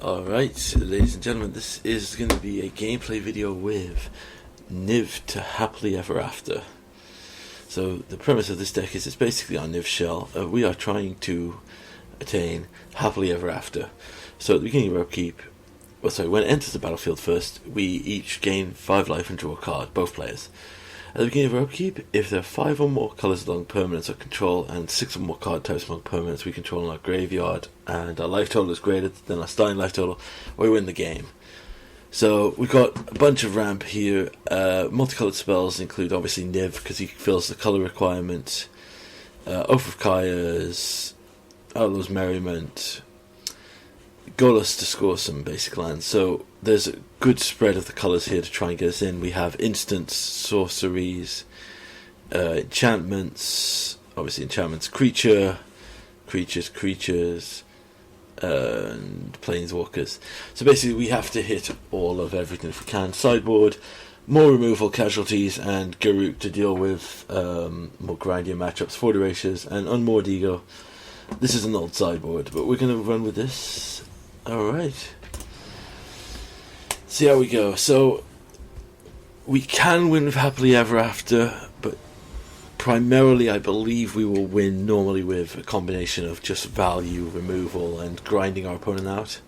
Alright, ladies and gentlemen, this is going to be a gameplay video with Niv to Happily Ever After. So the premise of this deck is it's basically on Niv's shell. We are trying to attain Happily Ever After. So at the beginning of our upkeep, when it enters the battlefield first, we each gain 5 life and draw a card, both players. At the beginning of our upkeep, if there are 5 or more colours along permanents or control and 6 or more card types among permanents we control in our graveyard, and our life total is greater than our starting life total, we win the game. So we've got a bunch of ramp here. Multicoloured spells include obviously Niv, because he fills the colour requirement, Oath of Kaya's, Outlaw's Merriment, Golas to score some basic lands. So there's a good spread of the colours here to try and get us in. We have instants, sorceries, enchantments, obviously enchantments, creatures, and planeswalkers. So basically we have to hit all of everything if we can. Sideboard, more removal casualties, and Garruk to deal with more grindier matchups, 4 erasures, and Unmoored Ego. This is an old sideboard, but we're going to run with this. Alright. See how we go. So, we can win with Happily Ever After, but primarily I believe we will win normally with a combination of just value, removal, and grinding our opponent out.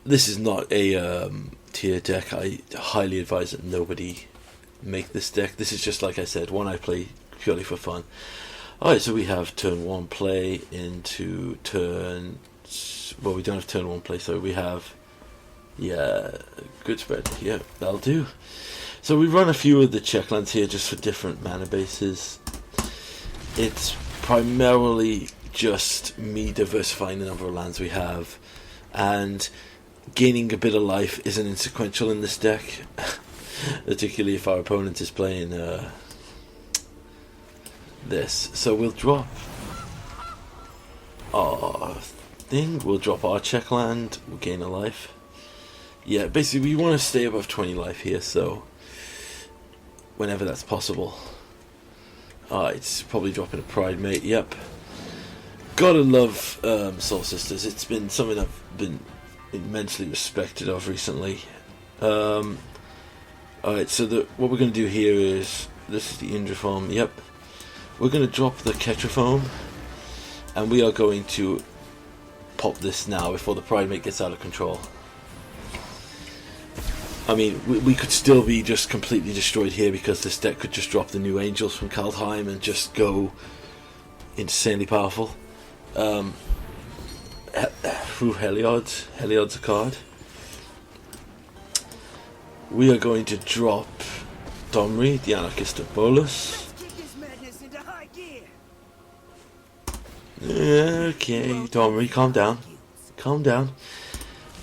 This is not a tier deck. I highly advise that nobody make this deck. This is just, like I said, one I play purely for fun. Alright, so we have turn 1 play into turn... Well, we don't have turn 1 play, so we have... Yeah, good spread. Yeah, that'll do. So we run a few of the checklands here just for different mana bases. It's primarily just me diversifying the number of lands we have, and gaining a bit of life isn't insequential in this deck, particularly if our opponent is playing this. So we'll drop our thing, we'll drop our check land, we'll gain a life. Yeah, basically we want to stay above 20 life here, so whenever that's possible. It's probably dropping a Pride Mate, yep. Gotta love Soul Sisters, it's been something I've been immensely respected of recently. Alright, so what we're going to do here is, this is the Indriform, yep. We're going to drop the Ketrofoam, and we are going to pop this now before the Pride Mate gets out of control. I mean, we could still be just completely destroyed here because this deck could just drop the new Angels from Kaldheim and just go insanely powerful. Through Heliod's a card. We are going to drop Domri, the Anarchist of Bolus. Okay, Domri, calm down. Calm down.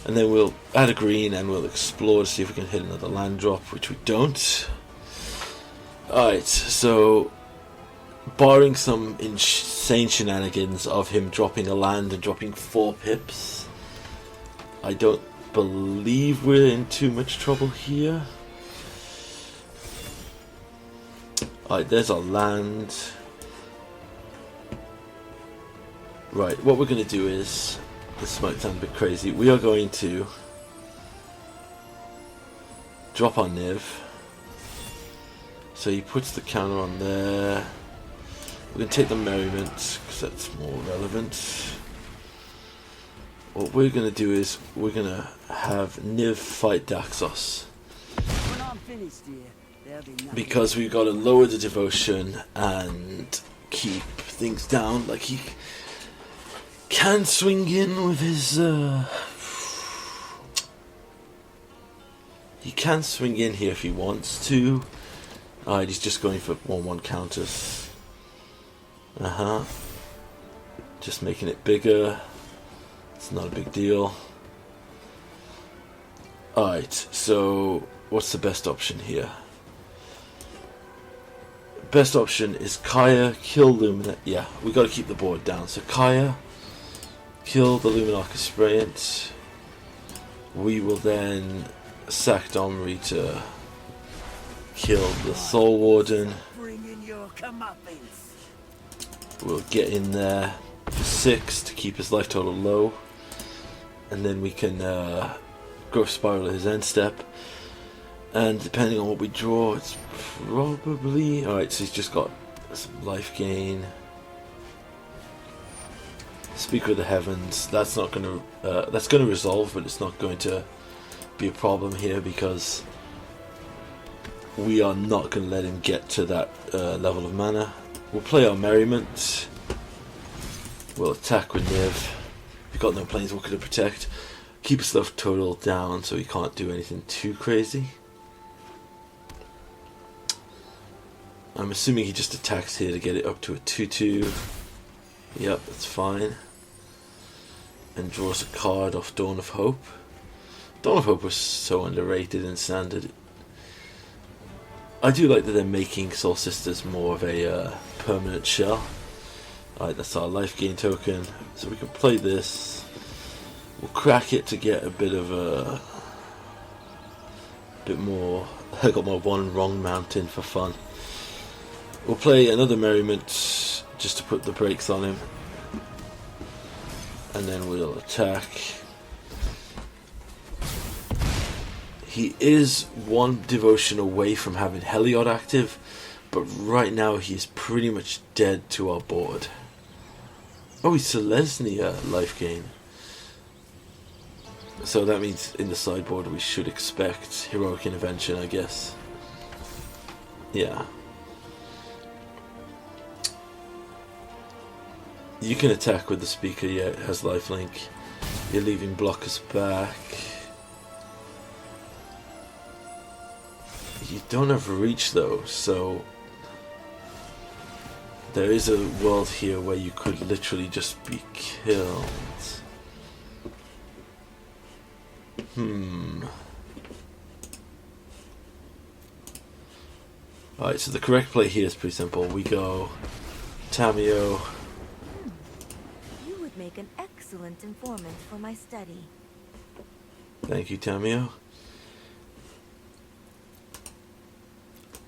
And then we'll add a green and we'll explore to see if we can hit another land drop, which we don't. Alright, so barring some insane shenanigans of him dropping a land and dropping 4 pips, I don't believe we're in too much trouble here. Alright, there's our land. Right, what we're going to do is, this might sound a bit crazy, we are going to drop our Niv. So he puts the counter on there. We're going to take the Merriment, because that's more relevant. What we're going to do is, we're going to have Niv fight Daxos. When I'm finished here, there'll be nothing. Because we've got to lower the devotion and keep things down. Like, he can swing in with his he can swing in here if he wants to. Alright, he's just going for 1/1 counters. Just making it bigger. It's not a big deal. Alright, so what's the best option here? Best option is Kaya, kill Lumina. Yeah, we got to keep the board down. So Kaya, kill the Luminarchus Sprayant. We will then sack Domri to kill the Soul Warden. We'll get in there for 6 to keep his life total low. and then we can growth spiral his end step. And depending on what we draw, it's probably alright. So he's just got some life gain. Speaker of the Heavens. That's not going to. That's going to resolve, but it's not going to be a problem here because we are not going to let him get to that level of mana. We'll play our Merriment. We'll attack with Niv. We've got no Planeswalker to protect. Keep his stuff total down so he can't do anything too crazy. I'm assuming he just attacks here to get it up to a 2/2. Yep, that's fine. And draws a card off Dawn of Hope. Dawn of Hope was so underrated in Standard. I do like that they're making Soul Sisters more of a permanent shell. Alright, that's our life gain token. So we can play this. We'll crack it to get a bit of a... bit more... I got my one wrong mountain for fun. We'll play another Merriment just to put the brakes on him. And then we'll attack. He is one devotion away from having Heliod active, but right now he's pretty much dead to our board. Oh, he's Selesnya life gain. So that means in the sideboard we should expect Heroic Intervention, I guess. Yeah. You can attack with the Speaker, yeah, it has lifelink. You're leaving blockers back. You don't have reach though, so there is a world here where you could literally just be killed. Alright, so the correct play here is pretty simple. We go Tamio. You would make an excellent informant for my study. Thank you, Tamio.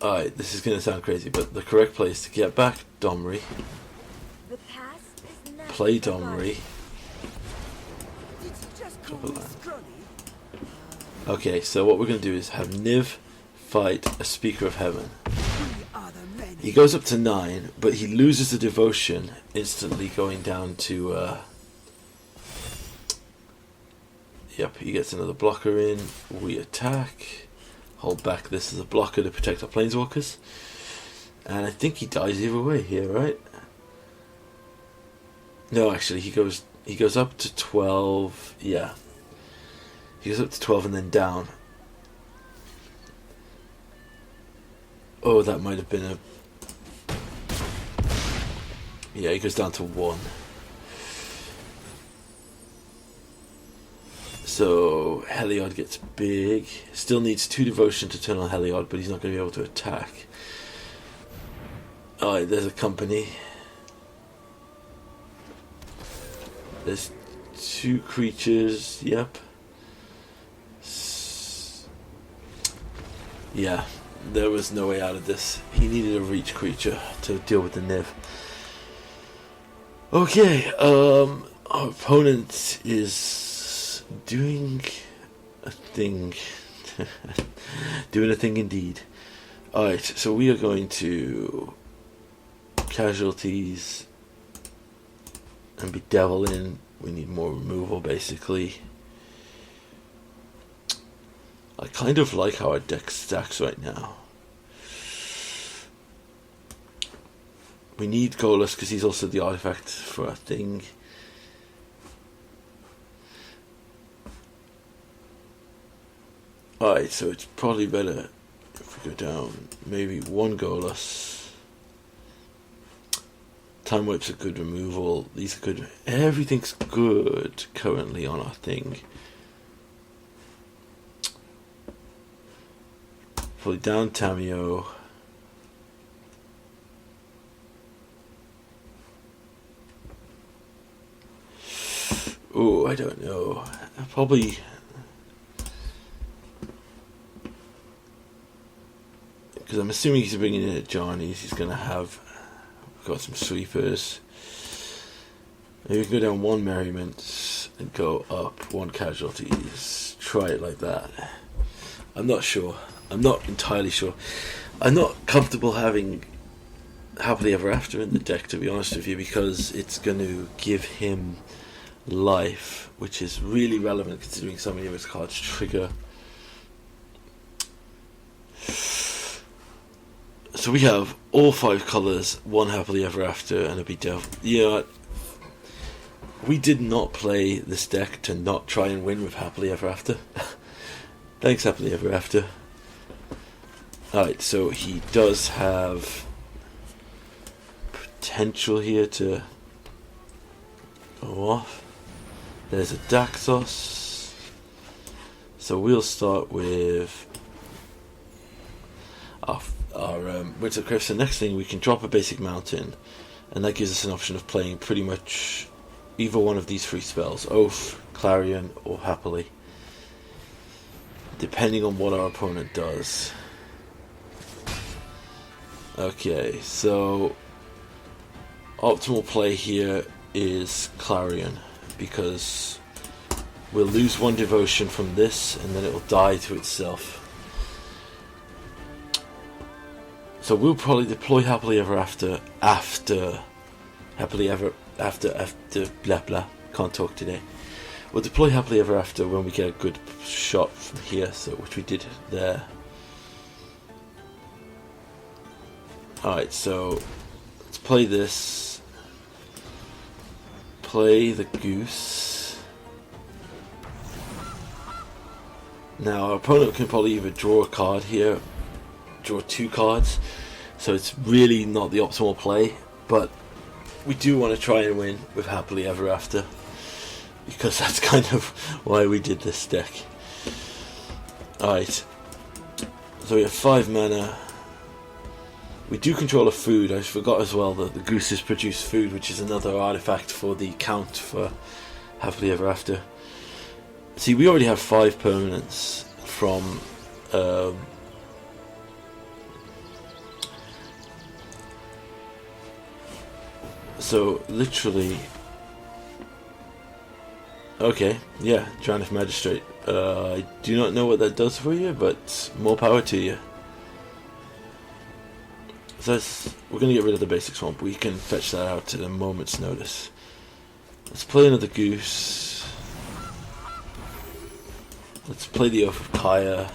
Alright, this is going to sound crazy, but the correct play is to get back Domri, The past is never play forgotten. Domri. Did you just call me scrawny? Okay, so what we're going to do is have Niv fight a Speaker of Heaven. We are the many. He goes up to 9, but he loses the devotion, instantly going down to... Yep, he gets another blocker in. We attack. Hold back this as a blocker to protect our Planeswalkers. And I think he dies either way here, right? No, actually, he goes up to 12. Yeah. He goes up to 12 and then down. Oh, that might have been a... Yeah, he goes down to 1. So Heliod gets big. Still needs 2 devotion to turn on Heliod, but he's not going to be able to attack. Alright, there's a company. There's 2 creatures. Yep. Yeah, there was no way out of this. He needed a reach creature to deal with the Niv. Okay, our opponent is doing a thing. Doing a thing indeed. Alright, so we are going to casualties and be devil in. We need more removal basically. I kind of like how our deck stacks right now. We need Golas because he's also the artifact for our thing. Alright, so it's probably better if we go down maybe 1 Golas. Time Wipe's a good removal. These are good. Everything's good currently on our thing. Fully down Tamio. Oh, I don't know. Probably... because I'm assuming he's bringing in a Johnny's. He's going to have... got some sweepers. Maybe we can go down 1 Merriment. and go up 1 casualties. Try it like that. I'm not sure. I'm not entirely sure. I'm not comfortable having Happily Ever After in the deck, to be honest with you, because it's going to give him life, which is really relevant considering so many of his cards trigger. So we have all 5 colours, 1 Happily Ever After, and a Bedevil. You know what? We did not play this deck to not try and win with Happily Ever After. Thanks, Happily Ever After. Alright, so he does have potential here to go off. There's a Daxos. So we'll start with our Winter Cliffs. The next thing, we can drop a basic mountain, and that gives us an option of playing pretty much either one of these 3 spells, Oath, Clarion, or Happily, depending on what our opponent does. Okay, so optimal play here is Clarion, because we'll lose 1 devotion from this and then it will die to itself. So we'll probably deploy Happily Ever After Happily Ever After blah blah, can't talk today. We'll deploy Happily Ever After when we get a good shot from here, so which we did there. Alright, so let's play this. Play the Goose. Now our opponent can probably either draw a card here, draw 2 cards, so it's really not the optimal play, but we do want to try and win with Happily Ever After, because that's kind of why we did this deck. Alright, so we have 5 mana. We do control a food. I forgot as well that the gooses produce food, which is another artifact for the count for Happily Ever After. See, we already have 5 permanents from so literally, okay, yeah, Tranif Magistrate. I do not know what that does for you, but more power to you. So we're going to get rid of the basic swamp. We can fetch that out at a moment's notice. Let's play another goose. Let's play the Oath of Kaya.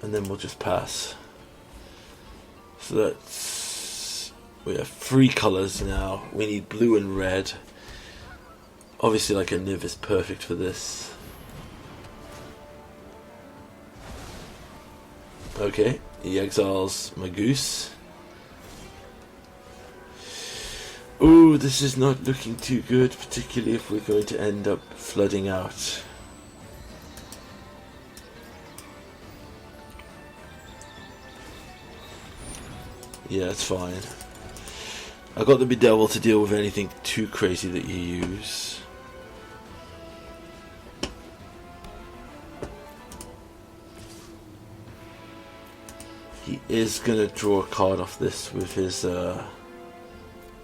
And then we'll just pass. So that's... we have 3 colours now. We need blue and red. Obviously, like a Niv is perfect for this. Okay, he exiles my goose. Ooh, this is not looking too good, particularly if we're going to end up flooding out. Yeah, it's fine. I got the Bedevil to deal with anything too crazy that you use. He is going to draw a card off this with his Dawn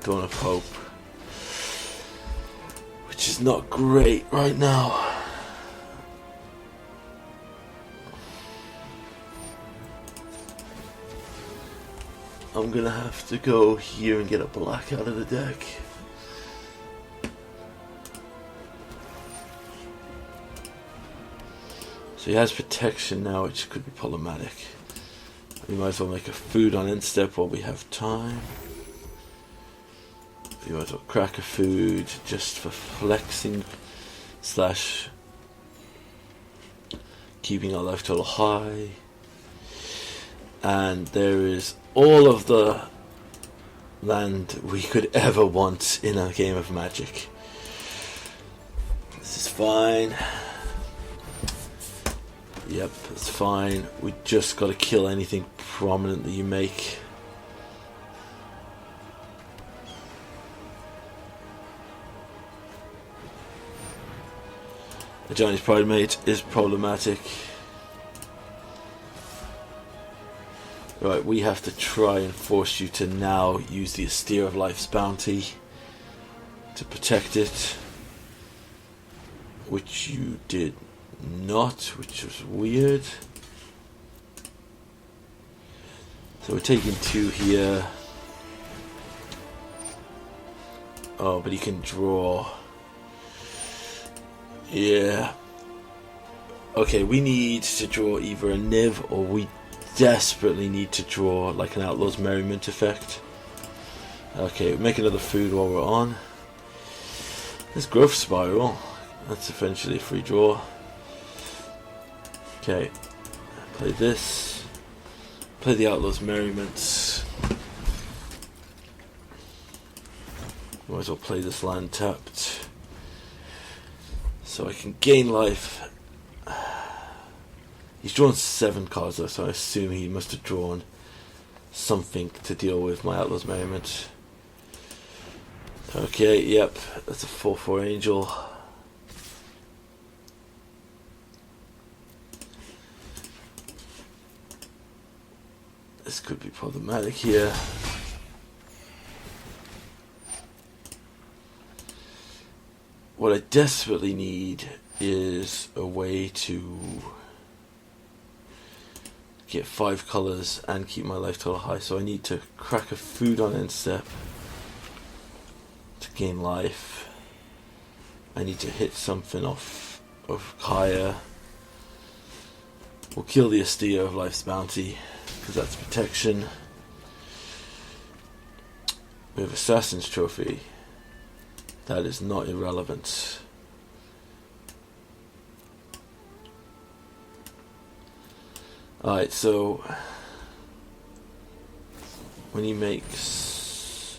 of Hope, which is not great right now. I'm going to have to go here and get a black out of the deck. So he has protection now, which could be problematic. We might as well make a food on end step while we have time. We might as well crack a food just for flexing slash keeping our life total high. And there is all of the land we could ever want in a game of Magic. This is fine. Yep, it's fine. We just got to kill anything prominent that you make. A Johnny's Pridemate is problematic. Right, we have to try and force you to now use the Austere of Life's Bounty. to protect it, which you did not, which was weird. So we're taking 2 here. Oh, but he can draw. Yeah. Okay, we need to draw either a Niv, or we desperately need to draw like an Outlaw's Merriment effect. Okay, make another food while we're on. This growth spiral, that's eventually a free draw. Okay, play this. Play the Outlaw's Merriment. Might as well play this land tapped, so I can gain life. He's drawn 7 cards though, so I assume he must have drawn something to deal with my Outlaw's Merriment. Okay, yep, that's a 4/4 angel. This could be problematic here. What I desperately need is a way to get 5 colours and keep my life total high. So I need to crack a food on end step to gain life. I need to hit something off of Kaya. We'll kill the Estia of Life's Bounty, because that's protection. We have Assassin's Trophy. That is not irrelevant. Alright, so when he makes,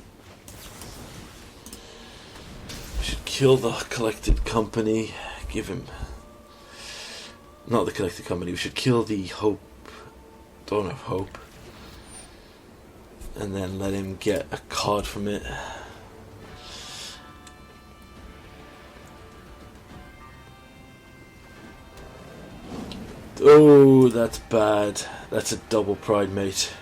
we should kill the collected company, give him, not the collected company, we should kill the Hope, Dawn of Hope, and then let him get a card from it. Oh, that's bad. That's a double pride, mate.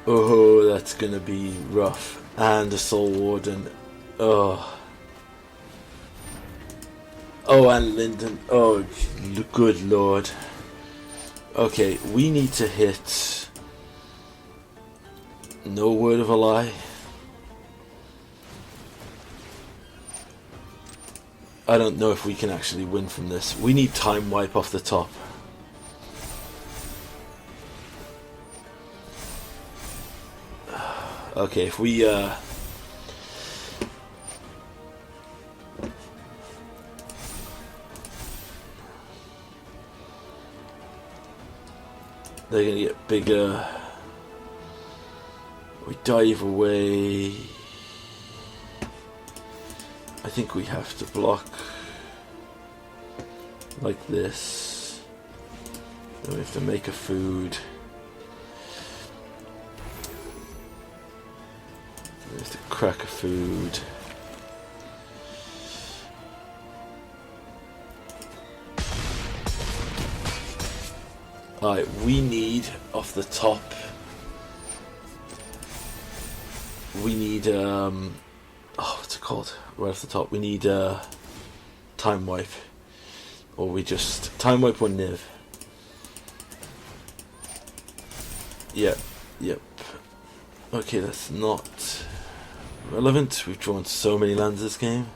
Oh, that's gonna be rough. And a Soul Warden. Oh. Oh, and Linden. Oh, good lord. Okay, we need to hit No Word of a Lie. I don't know if we can actually win from this. We need Time Wipe off the top. Okay, if we they're gonna get bigger. We dive away. I think we have to block like this. Then we have to make a food. Then we have to crack a food. Alright, we need off the top. We need what's it called? Right off the top, we need Time Wipe, or we just Time Wipe one Niv. Yep. Okay, that's not relevant. We've drawn so many lands this game.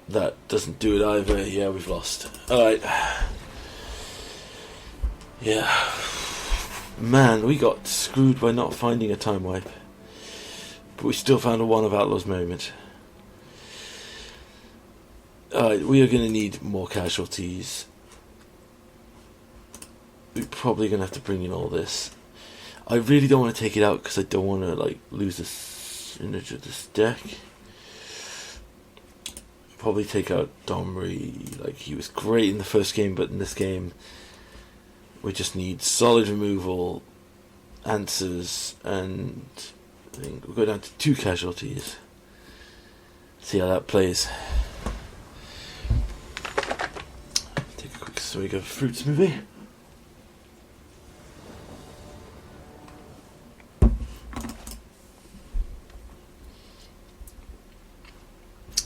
That doesn't do it either. Yeah, we've lost. Alright. Yeah. Man, we got screwed by not finding a Time Wipe. But we still found a 1 of Outlaw's Merriment. Alright, we are going to need more casualties. We're probably going to have to bring in all this. I really don't want to take it out because I don't want to lose this image of this deck. Probably take out Domri. He was great in the first game, but in this game we just need solid removal, answers, and I think we'll go down to 2 casualties. See how that plays. Take a quick swig of fruit smoothie.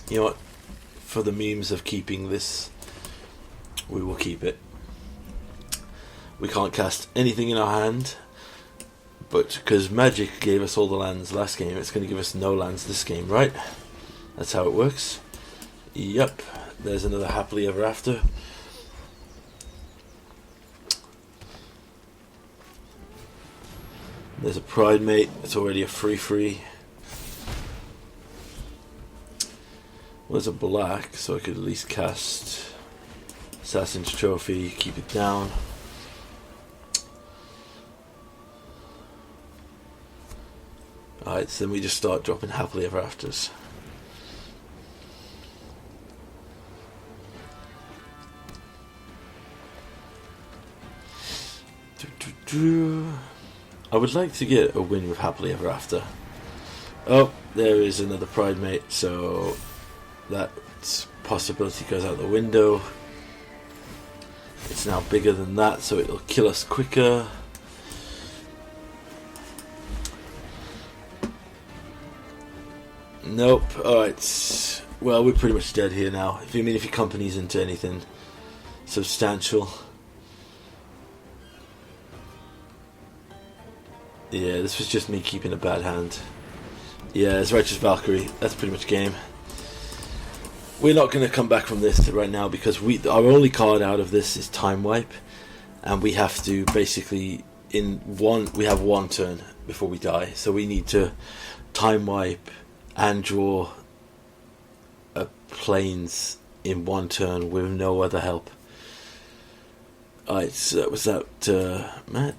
You know what? For the memes of keeping this, we will keep it. We can't cast anything in our hand, but because Magic gave us all the lands last game, it's going to give us no lands this game, right? That's how it works. Yep, there's another Happily Ever After. There's a Pride Mate, it's already a free. Well, there's a black, so I could at least cast Assassin's Trophy, keep it down. Alright, so then we just start dropping Happily Ever Afters. I would like to get a win with Happily Ever After. Oh, there is another Pride Mate, so that possibility goes out the window. It's now bigger than that, so it'll kill us quicker. Nope. Alright. Well, we're pretty much dead here now. If your company's into anything substantial. Yeah, this was just me keeping a bad hand. Yeah, it's Righteous Valkyrie. That's pretty much game. We're not going to come back from this right now because our only card out of this is Time Wipe, and we have to basically we have one turn before we die, so we need to Time Wipe and draw a planes in one turn with no other help. Alright, so was that Matt?